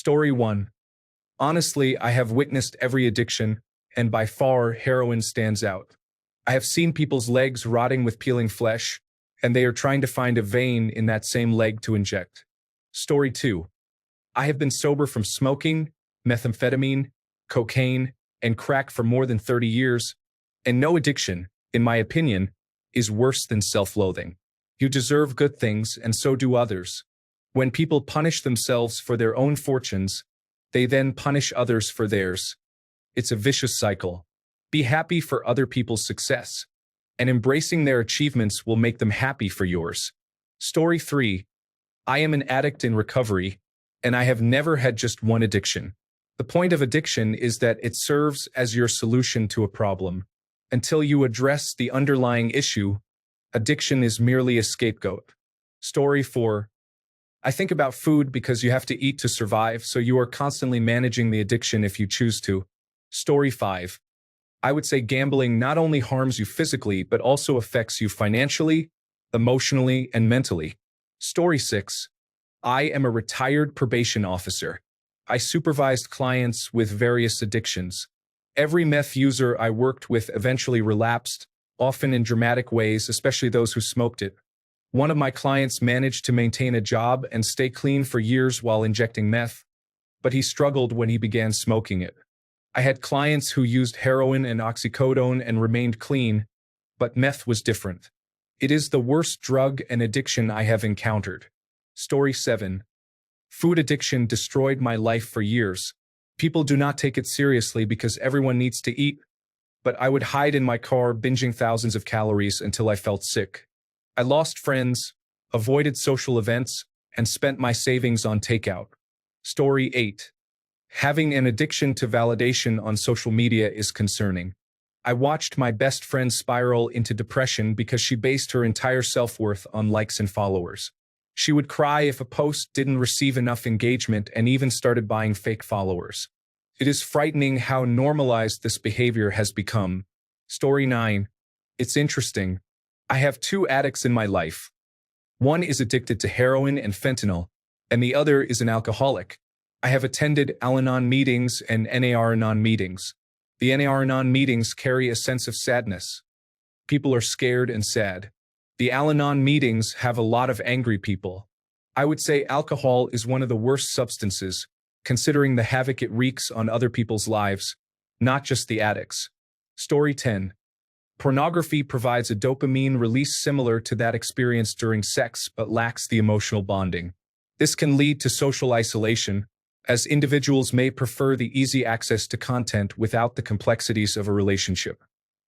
Story 1. Honestly, I have witnessed every addiction, and by far, heroin stands out. I have seen people's legs rotting with peeling flesh, and they are trying to find a vein in that same leg to inject. Story 2. I have been sober from smoking, methamphetamine, cocaine, and crack for more than 30 years, and no addiction, in my opinion, is worse than self-loathing. You deserve good things, and so do others. When people punish themselves for their own fortunes, they then punish others for theirs. It's a vicious cycle. Be happy for other people's success, and embracing their achievements will make them happy for yours. Story 3. I am an addict in recovery, and I have never had just one addiction. The point of addiction is that it serves as your solution to a problem. Until you address the underlying issue, addiction is merely a scapegoat. Story 4. I think about food because you have to eat to survive, so you are constantly managing the addiction if you choose to. Story 5. I would say gambling not only harms you physically, but also affects you financially, emotionally, and mentally. Story 6. I am a retired probation officer. I supervised clients with various addictions. Every meth user I worked with eventually relapsed, often in dramatic ways, especially those who smoked it. One of my clients managed to maintain a job and stay clean for years while injecting meth, but he struggled when he began smoking it. I had clients who used heroin and oxycodone and remained clean, but meth was different. It is the worst drug and addiction I have encountered. Story 7. Food addiction destroyed my life for years. People do not take it seriously because everyone needs to eat, but I would hide in my car binging thousands of calories until I felt sick. I lost friends, avoided social events, and spent my savings on takeout. Story 8. Having an addiction to validation on social media is concerning. I watched my best friend spiral into depression because she based her entire self-worth on likes and followers. She would cry if a post didn't receive enough engagement and even started buying fake followers. It is frightening how normalized this behavior has become. Story 9. It's interesting. I have two addicts in my life. One is addicted to heroin and fentanyl, and the other is an alcoholic. I have attended Al-Anon meetings and NAR-Anon meetings. The NAR-Anon meetings carry a sense of sadness. People are scared and sad. The Al-Anon meetings have a lot of angry people. I would say alcohol is one of the worst substances, considering the havoc it wreaks on other people's lives, not just the addicts. Story 10. Pornography provides a dopamine release similar to that experienced during sex but lacks the emotional bonding. This can lead to social isolation, as individuals may prefer the easy access to content without the complexities of a relationship.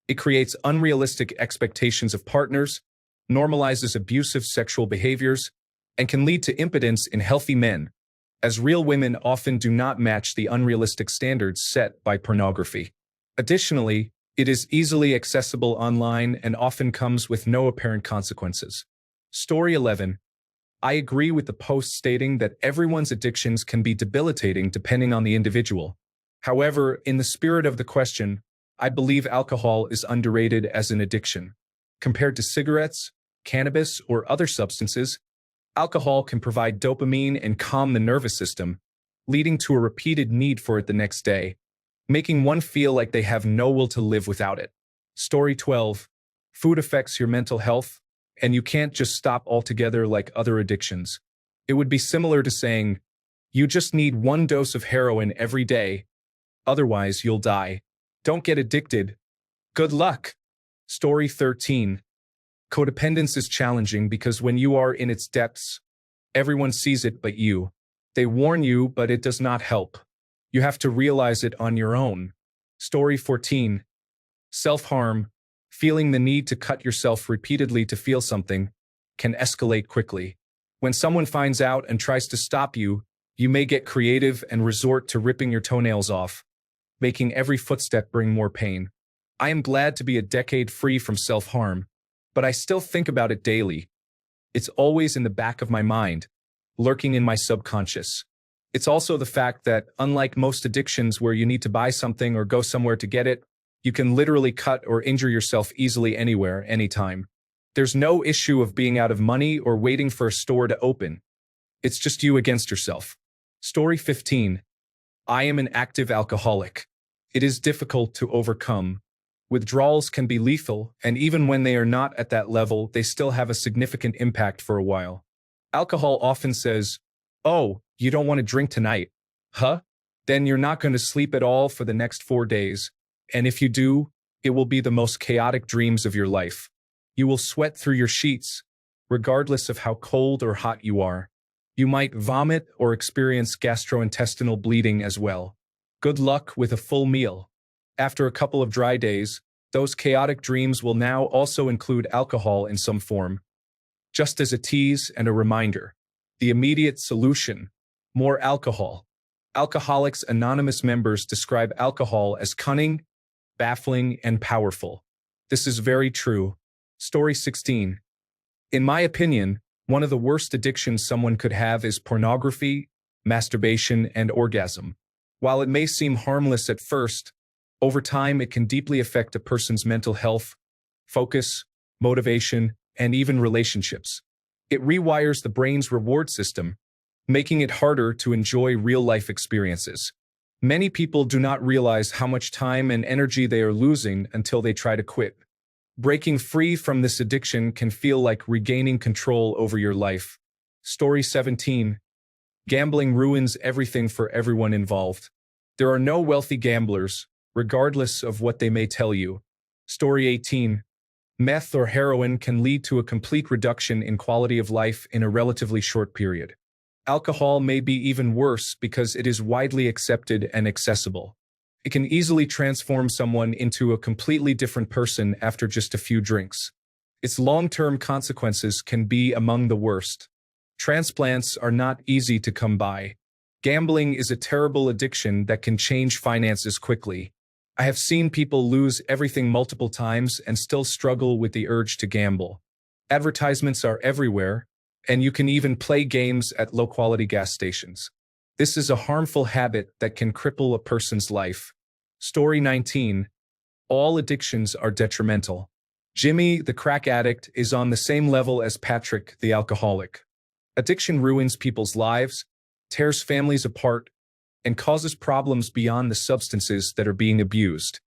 It creates unrealistic expectations of partners, normalizes abusive sexual behaviors, and can lead to impotence in healthy men, as real women often do not match the unrealistic standards set by pornography. Additionally, it is easily accessible online and often comes with no apparent consequences. Story 11. I agree with the post stating that everyone's addictions can be debilitating depending on the individual. However, in the spirit of the question, I believe alcohol is underrated as an addiction. Compared to cigarettes, cannabis, or other substances, alcohol can provide dopamine and calm the nervous system, leading to a repeated need for it the next day, making one feel like they have no will to live without it. Story 12. Food affects your mental health, and you can't just stop altogether like other addictions. It would be similar to saying, you just need one dose of heroin every day, otherwise you'll die. Don't get addicted. Good luck. Story 13. Codependence is challenging because when you are in its depths, everyone sees it but you. They warn you, but it does not help. You have to realize it on your own. Story 14. Self-harm, feeling the need to cut yourself repeatedly to feel something, can escalate quickly. When someone finds out and tries to stop you, you may get creative and resort to ripping your toenails off, making every footstep bring more pain. I am glad to be a decade free from self-harm, but I still think about it daily. It's always in the back of my mind, lurking in my subconscious. It's also the fact that, unlike most addictions where you need to buy something or go somewhere to get it, you can literally cut or injure yourself easily anywhere, anytime. There's no issue of being out of money or waiting for a store to open. It's just you against yourself. Story 15. I am an active alcoholic. It is difficult to overcome. Withdrawals can be lethal, and even when they are not at that level, they still have a significant impact for a while. Alcohol often says, "Oh, you don't want to drink tonight, huh? Then you're not going to sleep at all for the next 4 days. And if you do, it will be the most chaotic dreams of your life. You will sweat through your sheets, regardless of how cold or hot you are. You might vomit or experience gastrointestinal bleeding as well. Good luck with a full meal." After a couple of dry days, those chaotic dreams will now also include alcohol in some form. Just as a tease and a reminder, the immediate solution: more alcohol. Alcoholics Anonymous members describe alcohol as cunning, baffling, and powerful. This is very true. Story 16. In my opinion, one of the worst addictions someone could have is pornography, masturbation, and orgasm. While it may seem harmless at first, over time it can deeply affect a person's mental health, focus, motivation, and even relationships. It rewires the brain's reward system, making it harder to enjoy real-life experiences. Many people do not realize how much time and energy they are losing until they try to quit. Breaking free from this addiction can feel like regaining control over your life. Story 17. Gambling ruins everything for everyone involved. There are no wealthy gamblers, regardless of what they may tell you. Story 18. Meth or heroin can lead to a complete reduction in quality of life in a relatively short period. Alcohol may be even worse because it is widely accepted and accessible. It can easily transform someone into a completely different person after just a few drinks. Its long-term consequences can be among the worst. Transplants are not easy to come by. Gambling is a terrible addiction that can change finances quickly. I have seen people lose everything multiple times and still struggle with the urge to gamble. Advertisements are everywhere, and you can even play games at low-quality gas stations. This is a harmful habit that can cripple a person's life. Story 19. All addictions are detrimental. Jimmy, the crack addict, is on the same level as Patrick, the alcoholic. Addiction ruins people's lives, tears families apart, and causes problems beyond the substances that are being abused.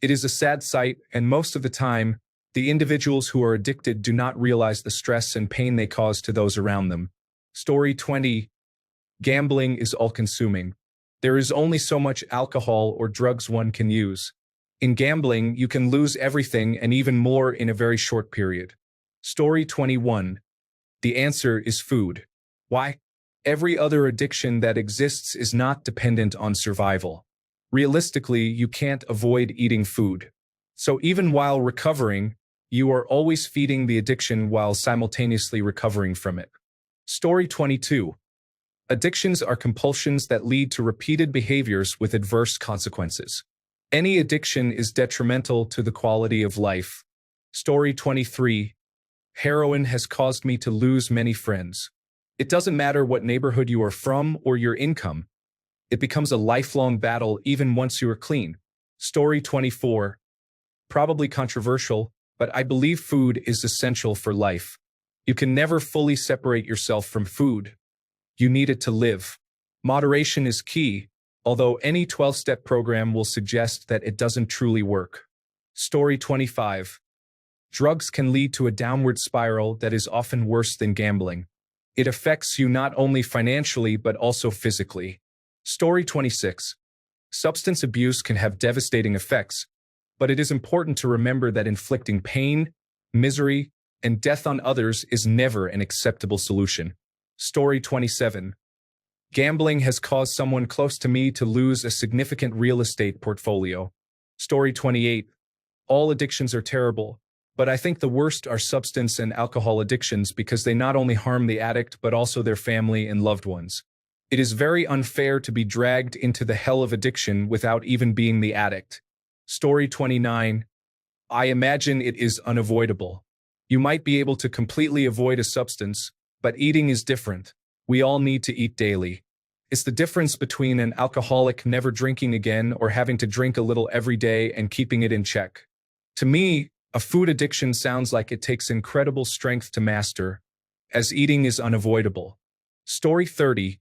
It is a sad sight, and most of the time, the individuals who are addicted do not realize the stress and pain they cause to those around them. Story 20. Gambling is all-consuming. There is only so much alcohol or drugs one can use. In gambling, you can lose everything and even more in a very short period. Story 21. The answer is food. Why? Every other addiction that exists is not dependent on survival. Realistically, you can't avoid eating food. So even while recovering, you are always feeding the addiction while simultaneously recovering from it. Story 22. Addictions are compulsions that lead to repeated behaviors with adverse consequences. Any addiction is detrimental to the quality of life. Story 23. Heroin has caused me to lose many friends. It doesn't matter what neighborhood you are from or your income. It becomes a lifelong battle even once you are clean. Story 24. Probably controversial, but I believe food is essential for life. You can never fully separate yourself from food. You need it to live. Moderation is key, although any 12-step program will suggest that it doesn't truly work. Story 25. Drugs can lead to a downward spiral that is often worse than gambling. It affects you not only financially but also physically. Story 26. Substance abuse can have devastating effects, but it is important to remember that inflicting pain, misery, and death on others is never an acceptable solution. Story 27. Gambling has caused someone close to me to lose a significant real estate portfolio. Story 28. All addictions are terrible, but I think the worst are substance and alcohol addictions because they not only harm the addict but also their family and loved ones. It is very unfair to be dragged into the hell of addiction without even being the addict. Story 29. I imagine it is unavoidable. You might be able to completely avoid a substance, but eating is different. We all need to eat daily. It's the difference between an alcoholic never drinking again or having to drink a little every day and keeping it in check. To me, a food addiction sounds like it takes incredible strength to master, as eating is unavoidable. Story 30.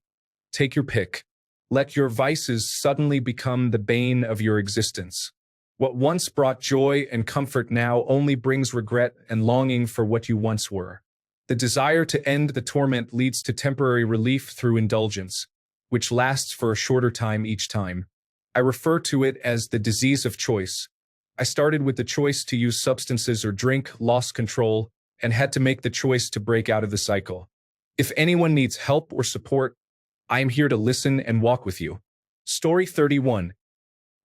Take your pick. Let your vices suddenly become the bane of your existence. What once brought joy and comfort now only brings regret and longing for what you once were. The desire to end the torment leads to temporary relief through indulgence, which lasts for a shorter time each time. I refer to it as the disease of choice. I started with the choice to use substances or drink, lost control, and had to make the choice to break out of the cycle. If anyone needs help or support, I am here to listen and walk with you. Story 31.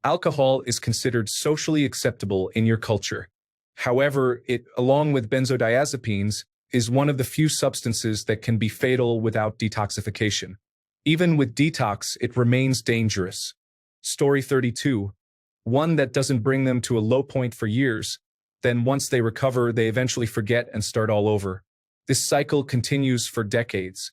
Alcohol is considered socially acceptable in your culture. However, it, along with benzodiazepines, is one of the few substances that can be fatal without detoxification. Even with detox, it remains dangerous. Story 32. One that doesn't bring them to a low point for years, then once they recover, they eventually forget and start all over. This cycle continues for decades.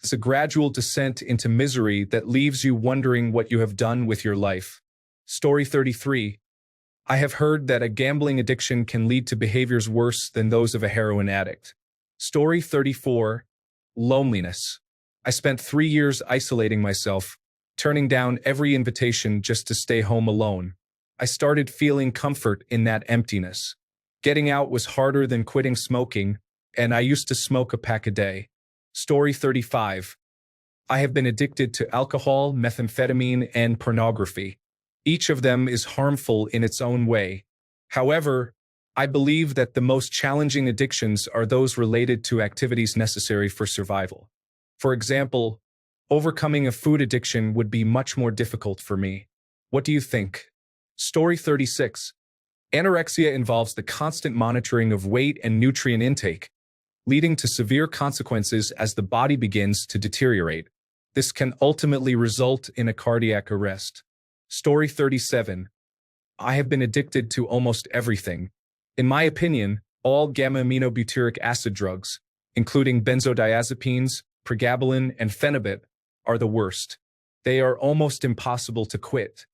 It's a gradual descent into misery that leaves you wondering what you have done with your life. Story 33. I have heard that a gambling addiction can lead to behaviors worse than those of a heroin addict. Story 34. Loneliness. I spent 3 years isolating myself, turning down every invitation just to stay home alone. I started feeling comfort in that emptiness. Getting out was harder than quitting smoking, and I used to smoke a pack a day. Story 35. I have been addicted to alcohol, methamphetamine, and pornography. Each of them is harmful in its own way. However, I believe that the most challenging addictions are those related to activities necessary for survival. For example, overcoming a food addiction would be much more difficult for me. What do you think? Story 36. Anorexia involves the constant monitoring of weight and nutrient intake, leading to severe consequences as the body begins to deteriorate. This can ultimately result in a cardiac arrest. Story 37. I have been addicted to almost everything. In my opinion, all gamma-aminobutyric acid drugs, including benzodiazepines, pregabalin, and phenibut, are the worst. They are almost impossible to quit.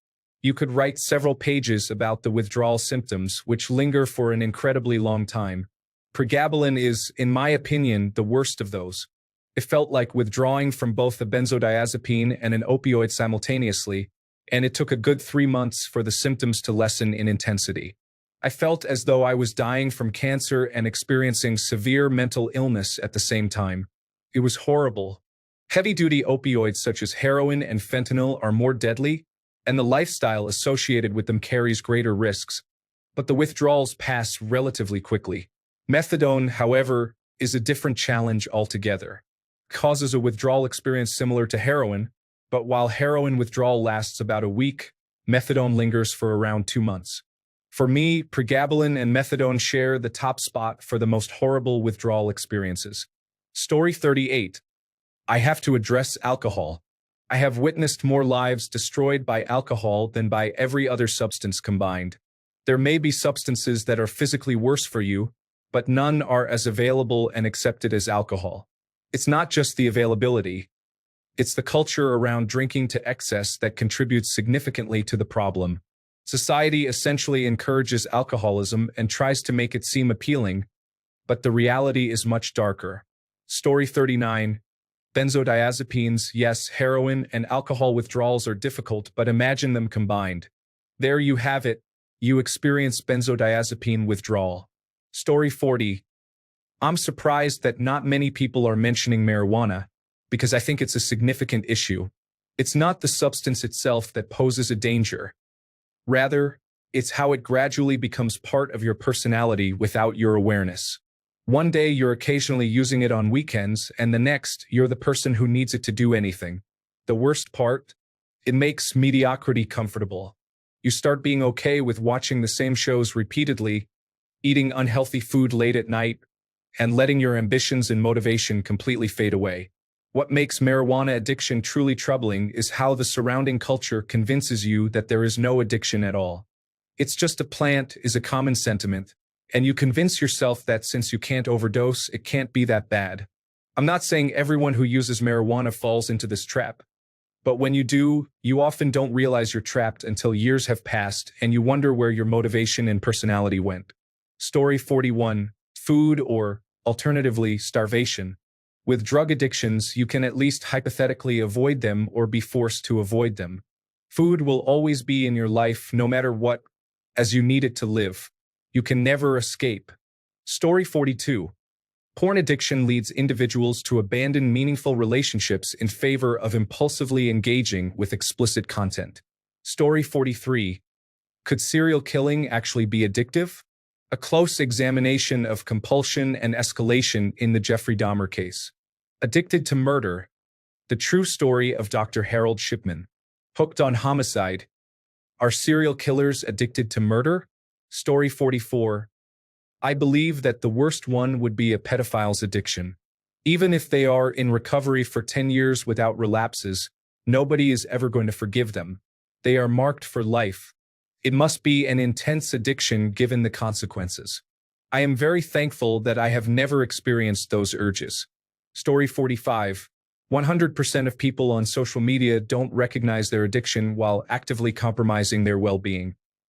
You could write several pages about the withdrawal symptoms, which linger for an incredibly long time. Pregabalin is, in my opinion, the worst of those. It felt like withdrawing from both a benzodiazepine and an opioid simultaneously, and it took a good 3 months for the symptoms to lessen in intensity. I felt as though I was dying from cancer and experiencing severe mental illness at the same time. It was horrible. Heavy-duty opioids such as heroin and fentanyl are more deadly, and the lifestyle associated with them carries greater risks, but the withdrawals pass relatively quickly. Methadone, however, is a different challenge altogether. It causes a withdrawal experience similar to heroin, but while heroin withdrawal lasts about a week, methadone lingers for around 2 months. For me, pregabalin and methadone share the top spot for the most horrible withdrawal experiences. Story 38. I have to address alcohol. I have witnessed more lives destroyed by alcohol than by every other substance combined. There may be substances that are physically worse for you, but none are as available and accepted as alcohol. It's not just the availability. It's the culture around drinking to excess that contributes significantly to the problem. Society essentially encourages alcoholism and tries to make it seem appealing, but the reality is much darker. Story 39. Benzodiazepines, yes, heroin and alcohol withdrawals are difficult, but imagine them combined. There you have it. You experience benzodiazepine withdrawal. Story 40. I'm surprised that not many people are mentioning marijuana, because I think it's a significant issue. It's not the substance itself that poses a danger. Rather, it's how it gradually becomes part of your personality without your awareness. One day you're occasionally using it on weekends, and the next you're the person who needs it to do anything. The worst part? It makes mediocrity comfortable. You start being okay with watching the same shows repeatedly, eating unhealthy food late at night, and letting your ambitions and motivation completely fade away. What makes marijuana addiction truly troubling is how the surrounding culture convinces you that there is no addiction at all. It's just a plant is a common sentiment, and you convince yourself that since you can't overdose, it can't be that bad. I'm not saying everyone who uses marijuana falls into this trap, but when you do, you often don't realize you're trapped until years have passed and you wonder where your motivation and personality went. Story 41. Food, or alternatively, starvation. With drug addictions, you can at least hypothetically avoid them or be forced to avoid them. Food will always be in your life no matter what, as you need it to live. You can never escape. Story 42. Porn addiction leads individuals to abandon meaningful relationships in favor of impulsively engaging with explicit content. Story 43. Could serial killing actually be addictive? A close examination of compulsion and escalation in the Jeffrey Dahmer case. Addicted to Murder. The true story of Dr. Harold Shipman. Hooked on homicide. Are serial killers addicted to murder? Story 44. I believe that the worst one would be a pedophile's addiction. Even if they are in recovery for 10 years without relapses, nobody is ever going to forgive them. They are marked for life. It must be an intense addiction given the consequences. I am very thankful that I have never experienced those urges. Story 45. 100% of people on social media don't recognize their addiction while actively compromising their well-being.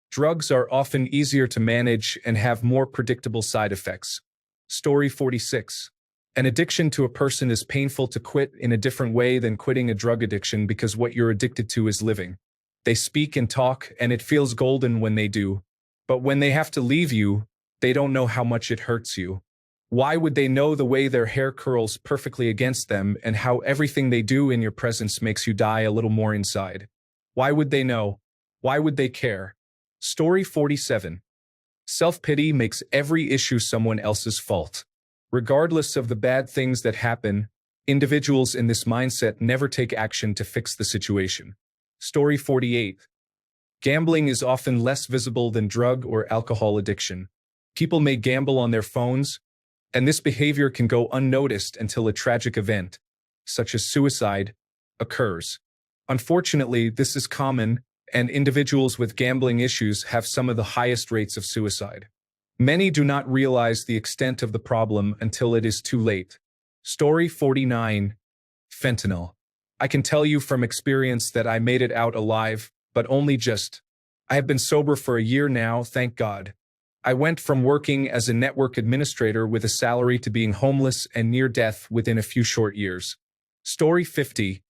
Drugs are often easier to manage and have more predictable side effects. Story 46. An addiction to a person is painful to quit in a different way than quitting a drug addiction because what you're addicted to is living. They speak and talk, and it feels golden when they do. But when they have to leave you, they don't know how much it hurts you. Why would they know the way their hair curls perfectly against them and how everything they do in your presence makes you die a little more inside? Why would they know? Why would they care? Story 47. Self-pity makes every issue someone else's fault. Regardless of the bad things that happen, individuals in this mindset never take action to fix the situation. Story 48. Gambling is often less visible than drug or alcohol addiction. People may gamble on their phones, and this behavior can go unnoticed until a tragic event, such as suicide, occurs. Unfortunately, this is common, and individuals with gambling issues have some of the highest rates of suicide. Many do not realize the extent of the problem until it is too late. Story 49. Fentanyl. I can tell you from experience that I made it out alive, but only just. I have been sober for a year now, thank God. I went from working as a network administrator with a salary to being homeless and near death within a few short years. Story 50.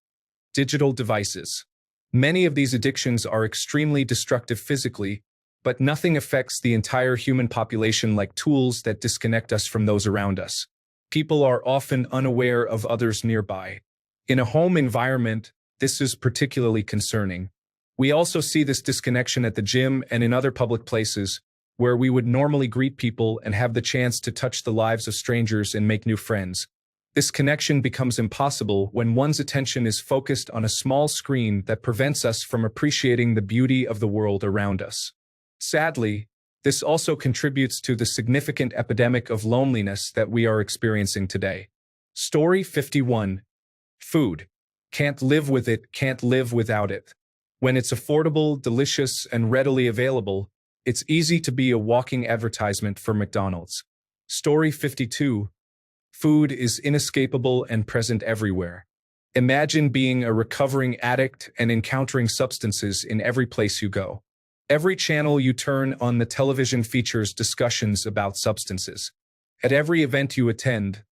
Digital devices. Many of these addictions are extremely destructive physically, but nothing affects the entire human population like tools that disconnect us from those around us. People are often unaware of others nearby. In a home environment, this is particularly concerning. We also see this disconnection at the gym and in other public places, where we would normally greet people and have the chance to touch the lives of strangers and make new friends. This connection becomes impossible when one's attention is focused on a small screen that prevents us from appreciating the beauty of the world around us. Sadly, this also contributes to the significant epidemic of loneliness that we are experiencing today. Story 51. Food. Can't live with it, can't live without it. When it's affordable, delicious, and readily available, it's easy to be a walking advertisement for McDonald's. Story 52. Food is inescapable and present everywhere. Imagine being a recovering addict and encountering substances in every place you go. Every channel you turn on the television features discussions about substances. At every event you attend,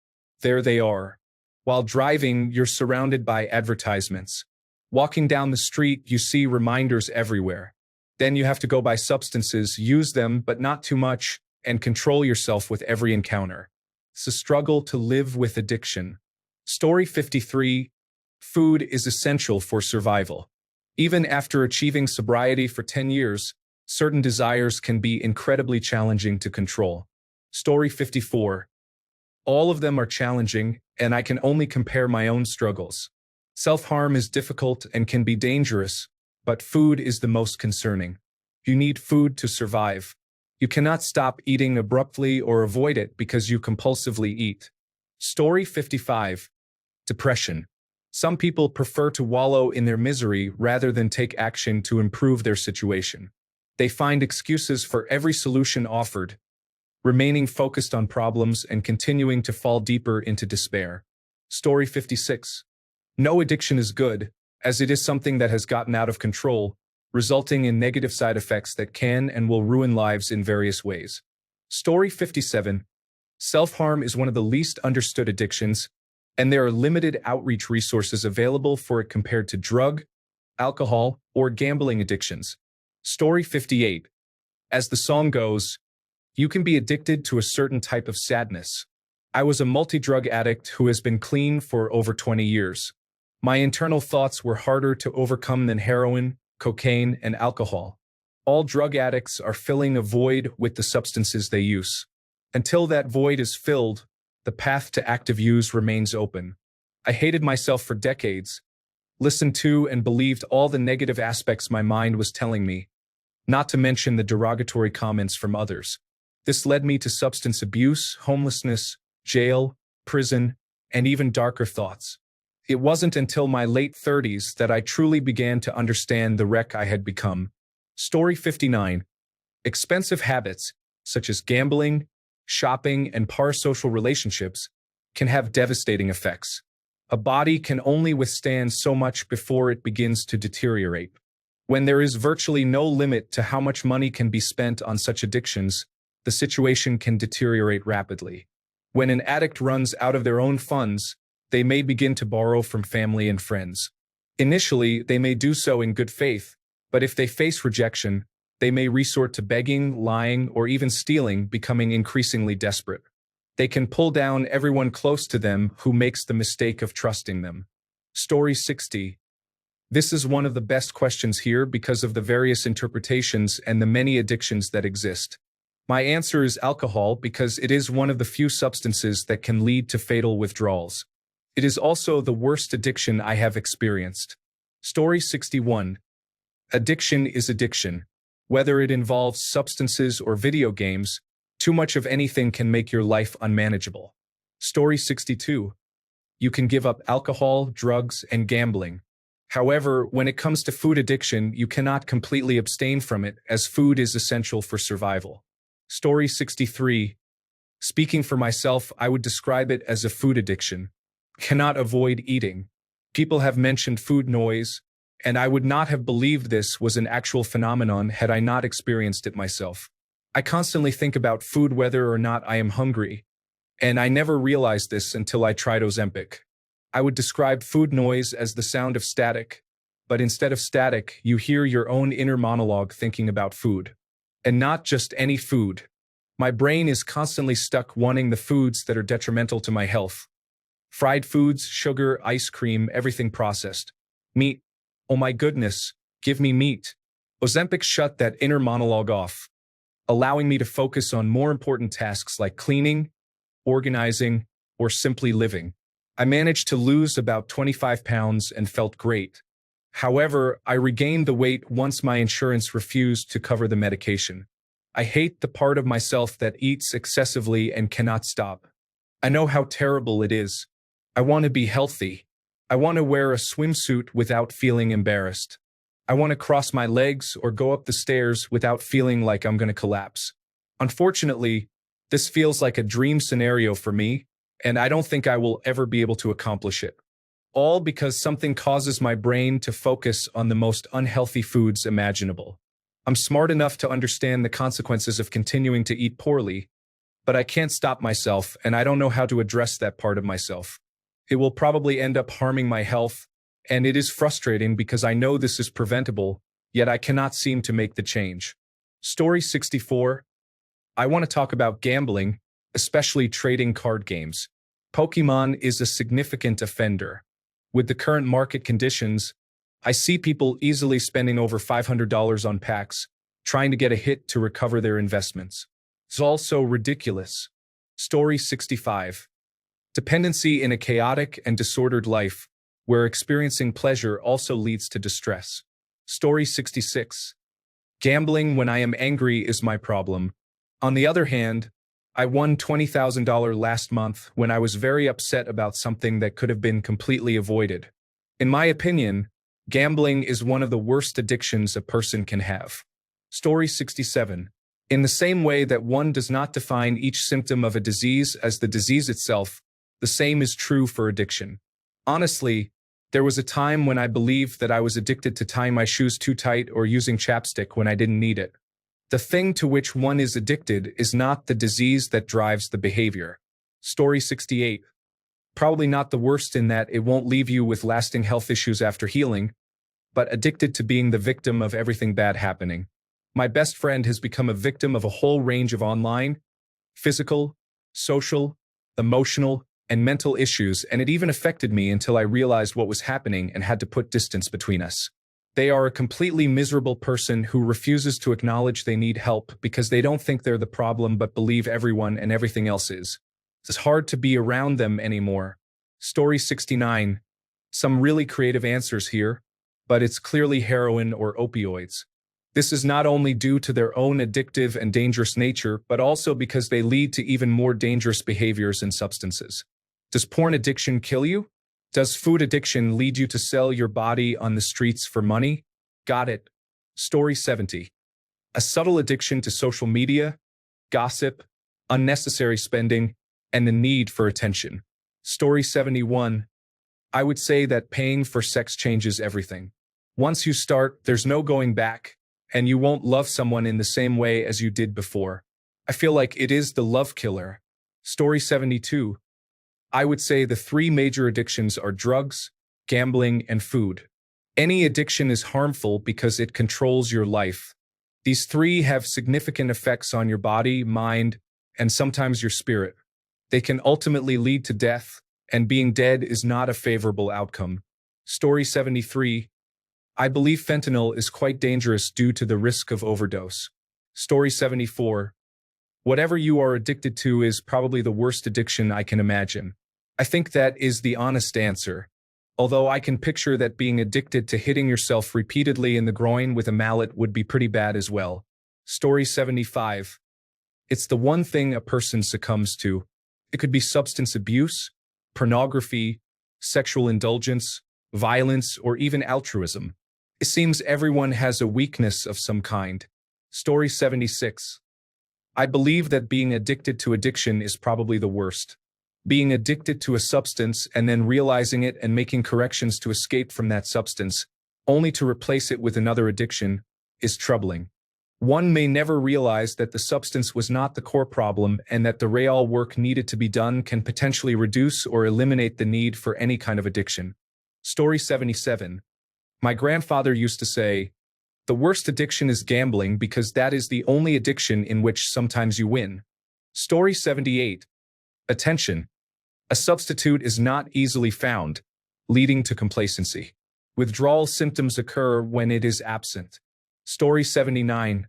there they are. While driving, you're surrounded by advertisements. Walking down the street, you see reminders everywhere. Then you have to go buy substances, use them, but not too much, and control yourself with every encounter. It's a struggle to live with addiction. Story 53. Food is essential for survival. Even after achieving sobriety for 10 years, certain desires can be incredibly challenging to control. Story 54. All of them are challenging, and I can only compare my own struggles. Self-harm is difficult and can be dangerous, but food is the most concerning. You need food to survive. You cannot stop eating abruptly or avoid it because you compulsively eat. Story 55. Depression. Some people prefer to wallow in their misery rather than take action to improve their situation. They find excuses for every solution offered, remaining focused on problems and continuing to fall deeper into despair. Story 56. No addiction is good, as it is something that has gotten out of control, resulting in negative side effects that can and will ruin lives in various ways. Story 57. Self-harm is one of the least understood addictions, and there are limited outreach resources available for it compared to drug, alcohol, or gambling addictions. Story 58. As the song goes, you can be addicted to a certain type of sadness. I was a multi-drug addict who has been clean for over 20 years. My internal thoughts were harder to overcome than heroin, cocaine, and alcohol. All drug addicts are filling a void with the substances they use. Until that void is filled, the path to active use remains open. I hated myself for decades, listened to and believed all the negative aspects my mind was telling me, not to mention the derogatory comments from others. This led me to substance abuse, homelessness, jail, prison, and even darker thoughts. It wasn't until my late 30s that I truly began to understand the wreck I had become. Story 59. Expensive habits, such as gambling, shopping, and parasocial relationships, can have devastating effects. A body can only withstand so much before it begins to deteriorate. When there is virtually no limit to how much money can be spent on such addictions, the situation can deteriorate rapidly. When an addict runs out of their own funds, they may begin to borrow from family and friends. Initially, they may do so in good faith, but if they face rejection, they may resort to begging, lying, or even stealing, becoming increasingly desperate. They can pull down everyone close to them who makes the mistake of trusting them. Story 60. This is one of the best questions here because of the various interpretations and the many addictions that exist. My answer is alcohol because it is one of the few substances that can lead to fatal withdrawals. It is also the worst addiction I have experienced. Story 61. Addiction is addiction. Whether it involves substances or video games, too much of anything can make your life unmanageable. Story 62. You can give up alcohol, drugs, and gambling. However, when it comes to food addiction, you cannot completely abstain from it, as food is essential for survival. Story 63. Speaking for myself, I would describe it as a food addiction. Cannot avoid eating. People have mentioned food noise, and I would not have believed this was an actual phenomenon had I not experienced it myself. I constantly think about food whether or not I am hungry, and I never realized this until I tried Ozempic. I would describe food noise as the sound of static, but instead of static, you hear your own inner monologue thinking about food. And not just any food. My brain is constantly stuck wanting the foods that are detrimental to my health. Fried foods, sugar, ice cream, everything processed. Meat. Oh my goodness, give me meat. Ozempic shut that inner monologue off, allowing me to focus on more important tasks like cleaning, organizing, or simply living. I managed to lose about 25 pounds and felt great. However, I regained the weight once my insurance refused to cover the medication. I hate the part of myself that eats excessively and cannot stop. I know how terrible it is. I want to be healthy. I want to wear a swimsuit without feeling embarrassed. I want to cross my legs or go up the stairs without feeling like I'm going to collapse. Unfortunately, this feels like a dream scenario for me, and I don't think I will ever be able to accomplish it. All because something causes my brain to focus on the most unhealthy foods imaginable. I'm smart enough to understand the consequences of continuing to eat poorly, but I can't stop myself, and I don't know how to address that part of myself. It will probably end up harming my health, and it is frustrating because I know this is preventable, yet I cannot seem to make the change. Story 64. I want to talk about gambling, especially trading card games. Pokemon is a significant offender. With the current market conditions, I see people easily spending over $500 on packs, trying to get a hit to recover their investments. It's also ridiculous. Story 65. Dependency in a chaotic and disordered life, where experiencing pleasure also leads to distress. Story 66. Gambling when I am angry is my problem. On the other hand, I won $20,000 last month when I was very upset about something that could have been completely avoided. In my opinion, gambling is one of the worst addictions a person can have. Story 67. In the same way that one does not define each symptom of a disease as the disease itself, the same is true for addiction. Honestly, there was a time when I believed that I was addicted to tying my shoes too tight or using chapstick when I didn't need it. The thing to which one is addicted is not the disease that drives the behavior. Story 68. Probably not the worst in that it won't leave you with lasting health issues after healing, but addicted to being the victim of everything bad happening. My best friend has become a victim of a whole range of online, physical, social, emotional, and mental issues, and it even affected me until I realized what was happening and had to put distance between us. They are a completely miserable person who refuses to acknowledge they need help because they don't think they're the problem but believe everyone and everything else is. It's hard to be around them anymore. Story 69. Some really creative answers here, but it's clearly heroin or opioids. This is not only due to their own addictive and dangerous nature, but also because they lead to even more dangerous behaviors and substances. Does porn addiction kill you? Does food addiction lead you to sell your body on the streets for money? Got it. Story 70. A subtle addiction to social media, gossip, unnecessary spending, and the need for attention. Story 71. I would say that paying for sex changes everything. Once you start, there's no going back, and you won't love someone in the same way as you did before. I feel like it is the love killer. Story 72. I would say the three major addictions are drugs, gambling, and food. Any addiction is harmful because it controls your life. These three have significant effects on your body, mind, and sometimes your spirit. They can ultimately lead to death, and being dead is not a favorable outcome. Story 73. I believe fentanyl is quite dangerous due to the risk of overdose. Story 74. Whatever you are addicted to is probably the worst addiction I can imagine. I think that is the honest answer. Although I can picture that being addicted to hitting yourself repeatedly in the groin with a mallet would be pretty bad as well. Story 75. It's the one thing a person succumbs to. It could be substance abuse, pornography, sexual indulgence, violence, or even altruism. It seems everyone has a weakness of some kind. Story 76. I believe that being addicted to addiction is probably the worst. Being addicted to a substance and then realizing it and making corrections to escape from that substance, only to replace it with another addiction, is troubling. One may never realize that the substance was not the core problem and that the real work needed to be done can potentially reduce or eliminate the need for any kind of addiction. Story 77. My grandfather used to say, "The worst addiction is gambling because that is the only addiction in which sometimes you win." Story 78. Attention. A substitute is not easily found, leading to complacency. Withdrawal symptoms occur when it is absent. Story 79.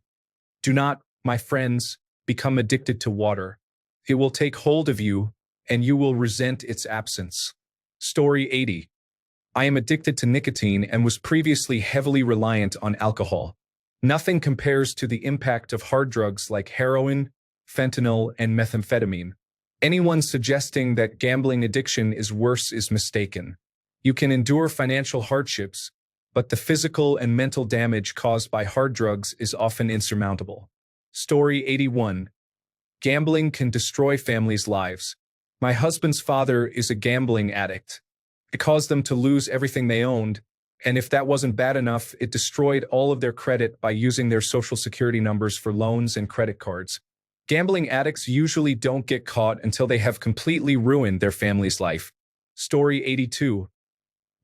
Do not, my friends, become addicted to water. It will take hold of you, and you will resent its absence. Story 80. I am addicted to nicotine and was previously heavily reliant on alcohol. Nothing compares to the impact of hard drugs like heroin, fentanyl, and methamphetamine. Anyone suggesting that gambling addiction is worse is mistaken. You can endure financial hardships, but the physical and mental damage caused by hard drugs is often insurmountable. Story 81. Gambling can destroy families' lives. My husband's father is a gambling addict. It caused them to lose everything they owned, and if that wasn't bad enough, it destroyed all of their credit by using their social security numbers for loans and credit cards. Gambling addicts usually don't get caught until they have completely ruined their family's life. Story 82.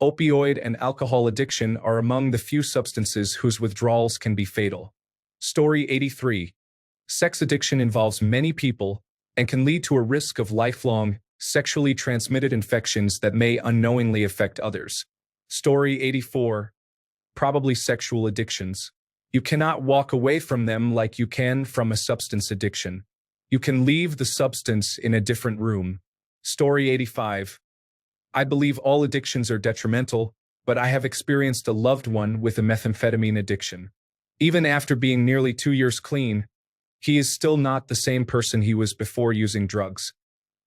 Opioid and alcohol addiction are among the few substances whose withdrawals can be fatal. Story 83. Sex addiction involves many people and can lead to a risk of lifelong, sexually transmitted infections that may unknowingly affect others. Story 84. Probably sexual addictions. You cannot walk away from them like you can from a substance addiction. You can leave the substance in a different room. Story 85. I believe all addictions are detrimental, but I have experienced a loved one with a methamphetamine addiction. Even after being nearly 2 years clean, he is still not the same person he was before using drugs.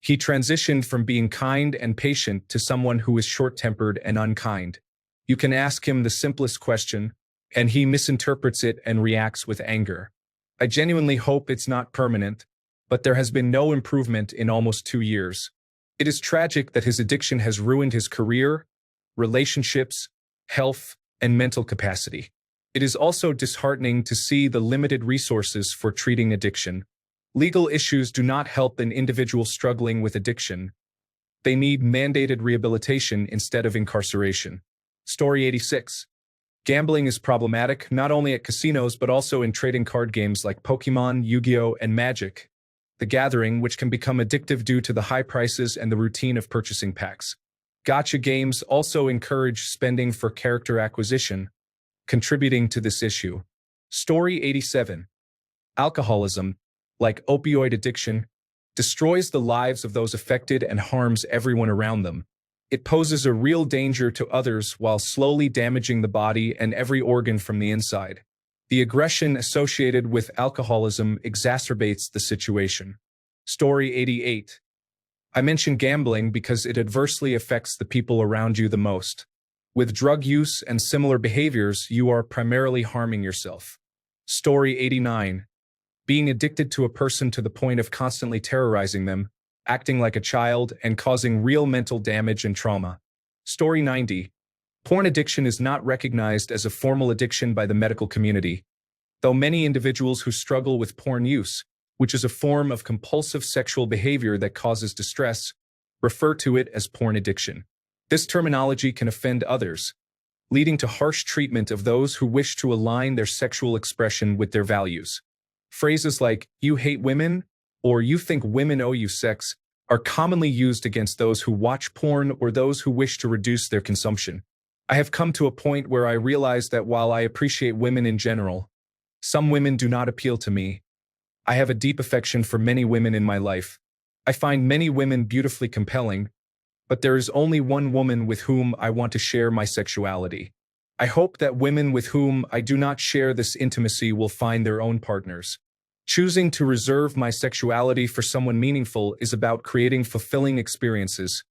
He transitioned from being kind and patient to someone who is short-tempered and unkind. You can ask him the simplest question, and he misinterprets it and reacts with anger. I genuinely hope it's not permanent, but there has been no improvement in almost 2 years. It is tragic that his addiction has ruined his career, relationships, health, and mental capacity. It is also disheartening to see the limited resources for treating addiction. Legal issues do not help an individual struggling with addiction. They need mandated rehabilitation instead of incarceration. Story 86. Gambling is problematic not only at casinos but also in trading card games like Pokemon, Yu-Gi-Oh, and Magic: The Gathering, which can become addictive due to the high prices and the routine of purchasing packs. Gacha games also encourage spending for character acquisition, contributing to this issue. Story 87. Alcoholism, like opioid addiction, destroys the lives of those affected and harms everyone around them. It poses a real danger to others while slowly damaging the body and every organ from the inside. The aggression associated with alcoholism exacerbates the situation. Story 88. I mention gambling because it adversely affects the people around you the most. With drug use and similar behaviors, you are primarily harming yourself. Story 89. Being addicted to a person to the point of constantly terrorizing them, acting like a child, and causing real mental damage and trauma. Story 90. Porn addiction is not recognized as a formal addiction by the medical community, though many individuals who struggle with porn use, which is a form of compulsive sexual behavior that causes distress, refer to it as porn addiction. This terminology can offend others, leading to harsh treatment of those who wish to align their sexual expression with their values. Phrases like, "you hate women," or "you think women owe you sex," are commonly used against those who watch porn or those who wish to reduce their consumption. I have come to a point where I realize that while I appreciate women in general, some women do not appeal to me. I have a deep affection for many women in my life. I find many women beautifully compelling, but there is only one woman with whom I want to share my sexuality. I hope that women with whom I do not share this intimacy will find their own partners. Choosing to reserve my sexuality for someone meaningful is about creating fulfilling experiences,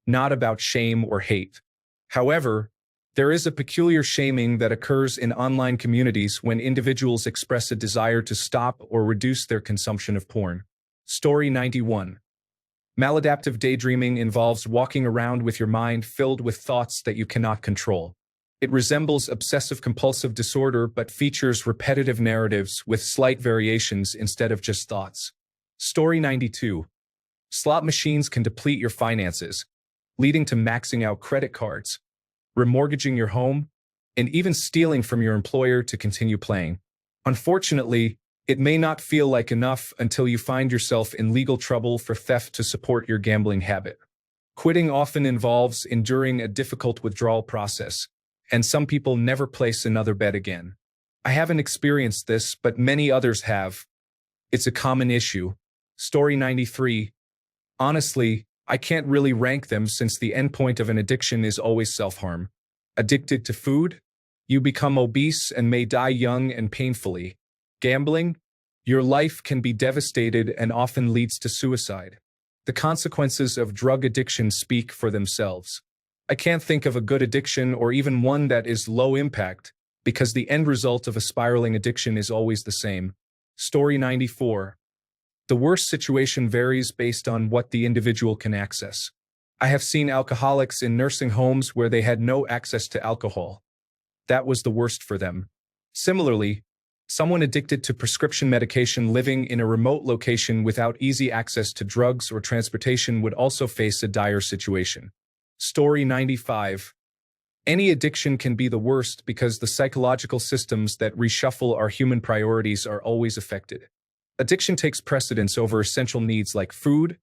not about shame or hate. However, there is a peculiar shaming that occurs in online communities when individuals express a desire to stop or reduce their consumption of porn. Story 91. Maladaptive daydreaming involves walking around with your mind filled with thoughts that you cannot control. It resembles obsessive-compulsive disorder but features repetitive narratives with slight variations instead of just thoughts. Story 92. Slot machines can deplete your finances, leading to maxing out credit cards, remortgaging your home, and even stealing from your employer to continue playing. Unfortunately, it may not feel like enough until you find yourself in legal trouble for theft to support your gambling habit. Quitting often involves enduring a difficult withdrawal process, and some people never place another bet again. I haven't experienced this, but many others have. It's a common issue. Story 93. Honestly, I can't really rank them since the endpoint of an addiction is always self-harm. Addicted to food? You become obese and may die young and painfully. Gambling? Your life can be devastated and often leads to suicide. The consequences of drug addiction speak for themselves. I can't think of a good addiction or even one that is low impact, because the end result of a spiraling addiction is always the same. Story 94. The worst situation varies based on what the individual can access. I have seen alcoholics in nursing homes where they had no access to alcohol. That was the worst for them. Similarly, someone addicted to prescription medication living in a remote location without easy access to drugs or transportation would also face a dire situation. Story 95. Any addiction can be the worst because the psychological systems that reshuffle our human priorities are always affected. Addiction takes precedence over essential needs like food,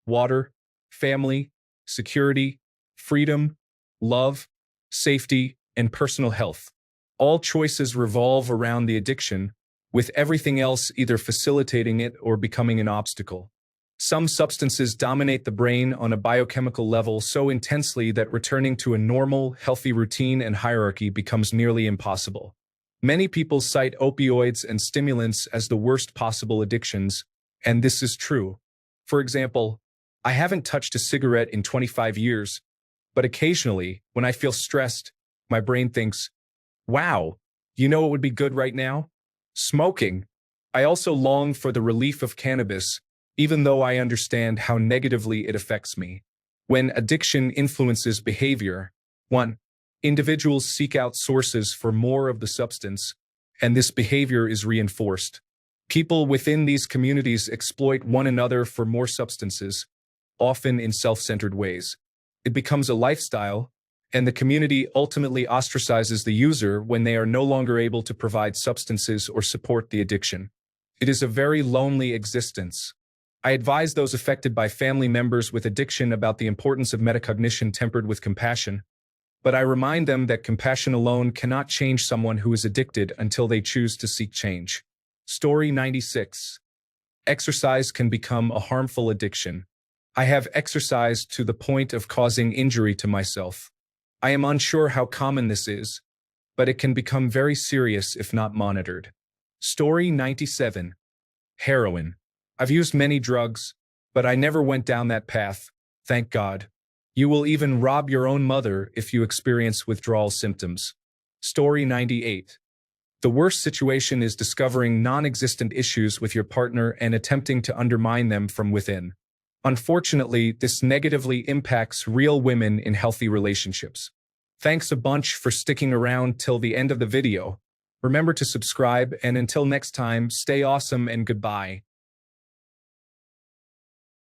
water, family, security, freedom, love, safety, and personal health. All choices revolve around the addiction, with everything else either facilitating it or becoming an obstacle. Some substances dominate the brain on a biochemical level so intensely that returning to a normal, healthy routine and hierarchy becomes nearly impossible. Many people cite opioids and stimulants as the worst possible addictions, and this is true. For example, I haven't touched a cigarette in 25 years, but occasionally, when I feel stressed, my brain thinks, "Wow, you know what would be good right now? Smoking." I also long for the relief of cannabis, even though I understand how negatively it affects me. When addiction influences behavior, 1. Individuals seek out sources for more of the substance, and this behavior is reinforced. People within these communities exploit one another for more substances, often in self-centered ways. It becomes a lifestyle, and the community ultimately ostracizes the user when they are no longer able to provide substances or support the addiction. It is a very lonely existence. I advise those affected by family members with addiction about the importance of metacognition tempered with compassion, but I remind them that compassion alone cannot change someone who is addicted until they choose to seek change. Story 96. Exercise can become a harmful addiction. I have exercised to the point of causing injury to myself. I am unsure how common this is, but it can become very serious if not monitored. Story 97. Heroin. I've used many drugs, but I never went down that path, thank God. You will even rob your own mother if you experience withdrawal symptoms. Story 98. The worst situation is discovering non-existent issues with your partner and attempting to undermine them from within. Unfortunately, this negatively impacts real women in healthy relationships. Thanks a bunch for sticking around till the end of the video. Remember to subscribe, and until next time, stay awesome and goodbye.